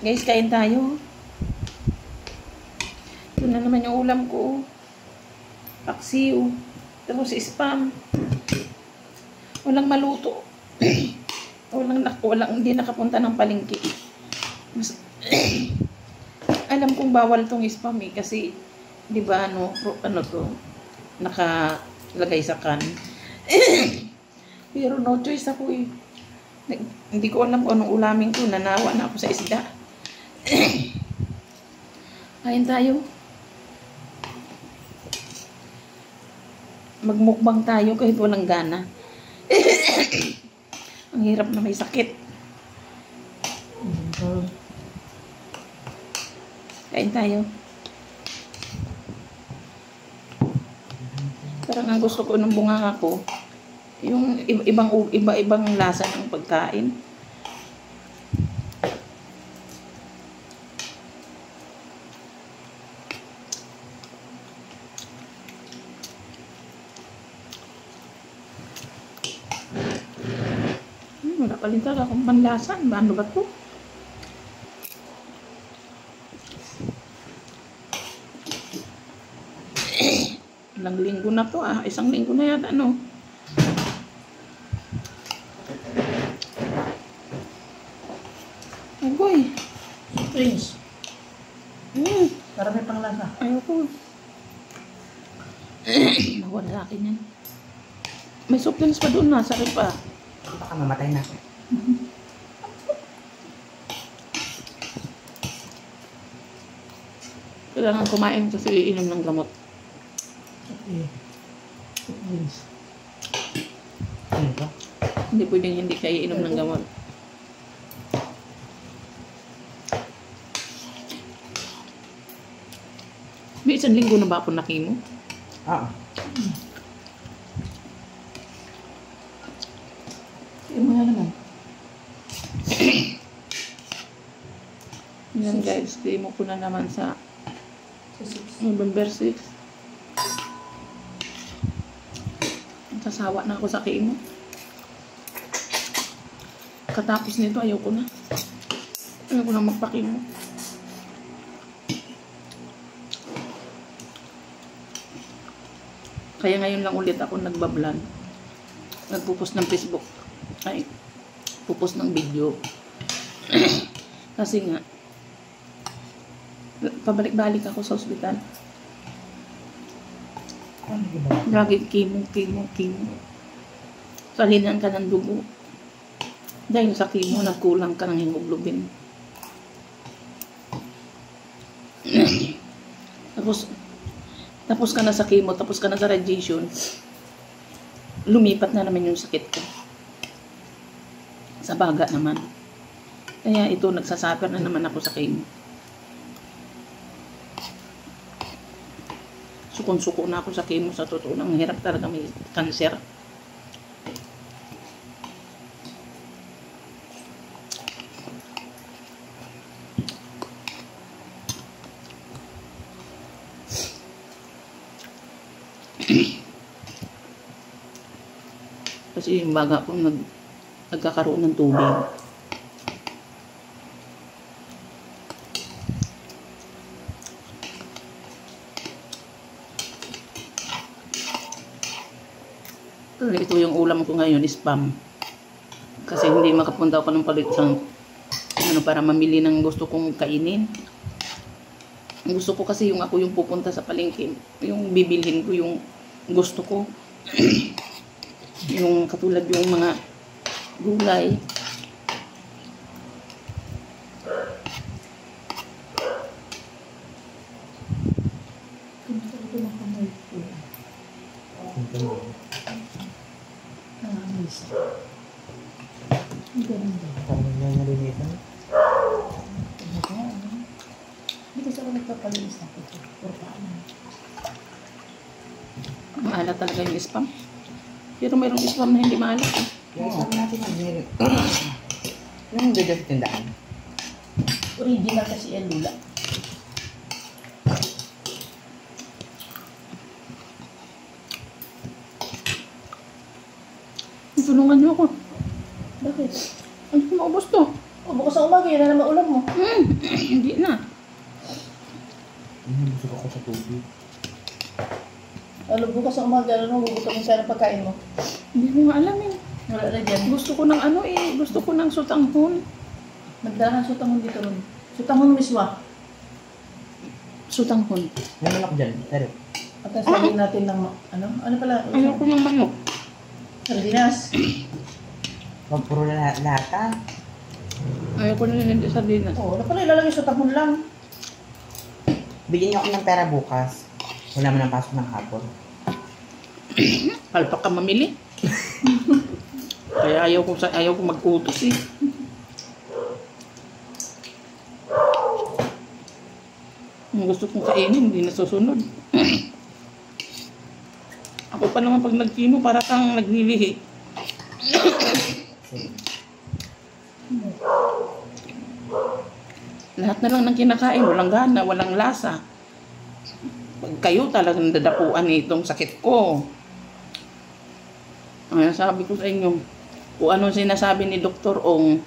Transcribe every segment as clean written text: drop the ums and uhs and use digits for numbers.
Guys, kain tayo. Ito na naman yung ulam ko. Paksiw. Tapos spam. Walang maluto. Hindi nakapunta ng palengke. Mas, alam kong bawal tong spam eh. Kasi, di ba, ano to, nakalagay sa can. Pero no choice ako eh. Hindi ko alam kung anong ulamin ko. Nanawa na ako sa isda. Kain tayo. Magmukbang tayo kahit walang gana. Ang hirap na may sakit. Kain tayo. Parang ang gusto ko ng bunga ko, yung iba-ibang lasa ng pagkain. Wala pa rin talaga akong panlasa. Ano ba ito? Ilang linggo na to ah. Isang linggo na yata ano. Ay boy. Springs. Para may panglasa. Ayoko. Nawala sa akin yan. May soft drinks pa doon na. Sakit pa. Baka mamatay na. Kailangan kumain kasi iinom ng gamot. Okay. Springs. Ano ba? Hindi pwedeng hindi kayo iinom ng gamot. May isang linggo na ba ako nakimo? Ano nga naman? Yan guys, demo ko na naman sa November 6. Sasawa na ako sa kimo. Katapos nito, ayoko na. Ayoko na magpakimo. Kaya ngayon lang ulit ako nagbablog. Nagpupost ng Facebook. Ay, pupost ng video. Kasi nga, pabalik-balik ako sa ospital. Lagi chemo. Salinan ka ng dugo. Dahil sa chemo, nagkulang ka ng hemoglobin. Tapos ka na sa chemo, tapos ka na sa radiation, lumipat na naman yung sakit ko. Sa baga naman. Kaya ito, nagsasuffer na naman ako sa chemo. Sukon-suko na ako sa chemo, sa totoo lang. Hirap talaga, may cancer. Kasi yung baga ko nagkakaroon ng tubig. Ito yung ulam ko ngayon, spam. Kasi hindi makapunta ako ng palit sa para mamili ng gusto kong kainin. Ang gusto ko kasi yung ako yung pupunta sa palengke, yung bibilhin ko yung gusto ko. Yung katulad yung mga gulay. Maalat talaga yung spam. Pero mayroong spam na hindi maalat. Yung spam natin yung bigay sa tindaan. Original kasi yan, Lula. Tulungan niyo ako. Bakit? Ano maubos to? O, bukas Bukas sa umaga, yun na naman ulam mo. Hindi na. Busog ako sa tubig. Ano, bukas sa umaga, ano, gugutomin ka ng pagkain mo. Hindi ko nga alam eh. Wala na dyan. Gusto ko ng ano eh. Gusto ko ng sutanghon. Magdahan sutanghon dito ron. Sutanghon miswa. Sutanghon. May manok dyan, pero. At sabihin natin ng, ano pala? Ayoko ng manok. Sardinas. Wag puro lata. Ayoko na hindi sardinas. Oo, ano pala ilalagay sutanghon lang. Bigyan niyo ako ng pera bukas. Wala mo nang pasok ng hapon. Palpak ka mamili. Kaya ayaw ko mag-utos eh. Ang gusto kong kainin, hindi nasusunod. Ako pa naman pag nagkino, para kang naglilihi. Lahat na lang ng kinakain, walang gana, walang lasa. Pag kayo talagang dadapuan itong sakit ko. Ay, sabi ko sa inyo, kung ano sinasabi ni Dr. Ong,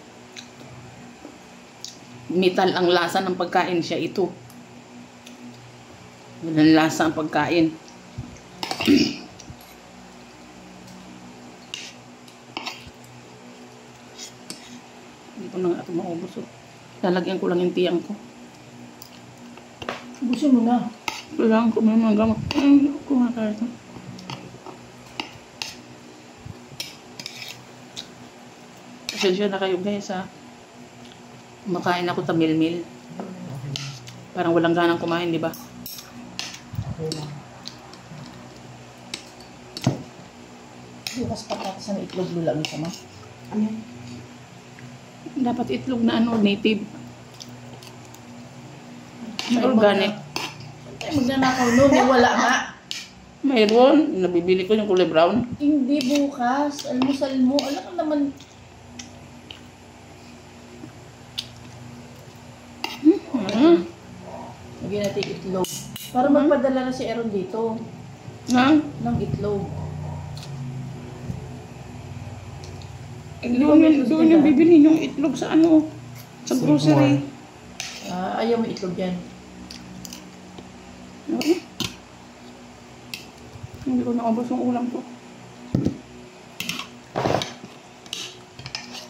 metal ang lasa ng pagkain siya ito. Walang lasa ang pagkain. Hindi ko na nga ito maubos. Lalagyan ko lang yung tiyang ko. Ubusin mo na. Kailangan ko may mga gamot. Kumakaya ito. Pasensya na kayo guys ha. Kumakain ako tamil-mil. Parang walang ganang kumain, di ba? Okay lang. Bukas patatas na itlog lula mo sama. Ano yan? Dapat itlog na ano, native. Organic. Ay, magnanakaw nun. Eh, wala nga. Mayroon. Nabibili ko yung kulay brown. Hindi bukas. Almusal mo. Alam ka naman. Lagyan natin itlog. Para magpadala na si Aaron dito. Ha? Ng itlog. Doon yung bibili yung itlog sa ano, sa grocery. Ayaw mo itlog yan. Hindi ko naubos yung ulam ko.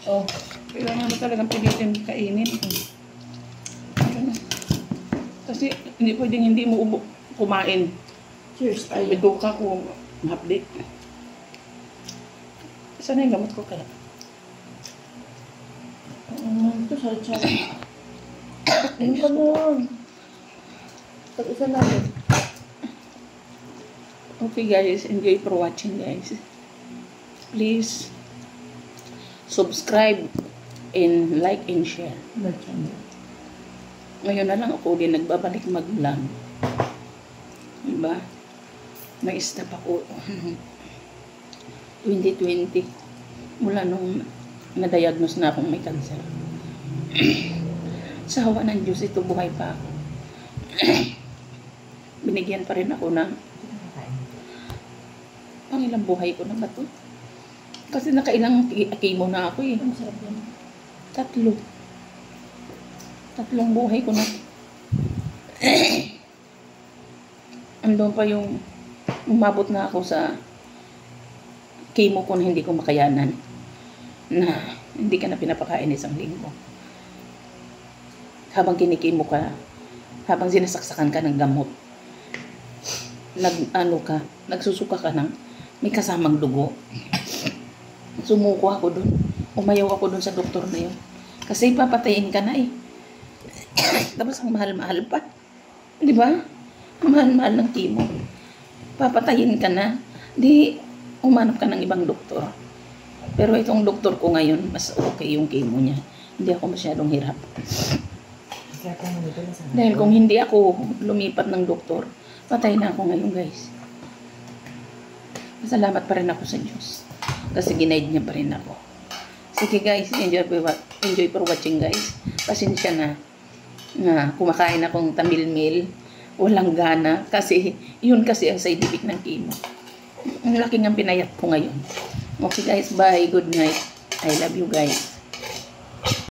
Oh. Kailangan mo talagang pilitin kainin. Kasi hindi pwedeng hindi mo kumain. Cheers tayo. Bido ka kung hapdi. Saan na yung gamot ko kaya? Ito, sari-sari. Ano ka nun? Pag-isa natin. Okay guys, enjoy for watching guys. Please subscribe and like and share. Ngayon na lang ako din nagbabalik mag-vlog. Diba? May stop ako 2020 mula nung na-diagnose na akong may cancer. Sa hawa ng Diyos ito, buhay pa ako. Binigyan pa rin ako ng pangilang buhay ko na ba ito? Kasi nakailang chemo na ako eh. Ang sarap yan. 3. 3 buhay ko na. Andun pa yung umabot na ako sa chemo ko na hindi ko makayanan. Na hindi ka na pinapakain 1 linggo. Habang kinikimo ka, habang sinasaksakan ka ng gamot, nagsusuka ka ng may kasamang dugo. Sumuko ako dun. Umayaw ako dun sa doktor na yun. Kasi papatayin ka na eh. Tapos ang mahal-mahal pa. Di ba? Ang mahal-mahal ng chemo. Papatayin ka na. Di, umanap ka ng ibang doktor. Pero itong doktor ko ngayon, mas okay yung chemo niya. Hindi ako masyadong hirap. Dahil kung hindi ako lumipat ng doktor, patay na ako ngayon guys. Salamat pa rin ako sa Diyos. Kasi ginaid niya pa rin ako. Sige guys, enjoy for watching guys. Pasensya na kumakain akong tamil-mil. Walang gana. Kasi yun kasi ang side effect ng chemo. Ang laki ng pinayat ko ngayon. Okay guys, bye. Good night. I love you guys.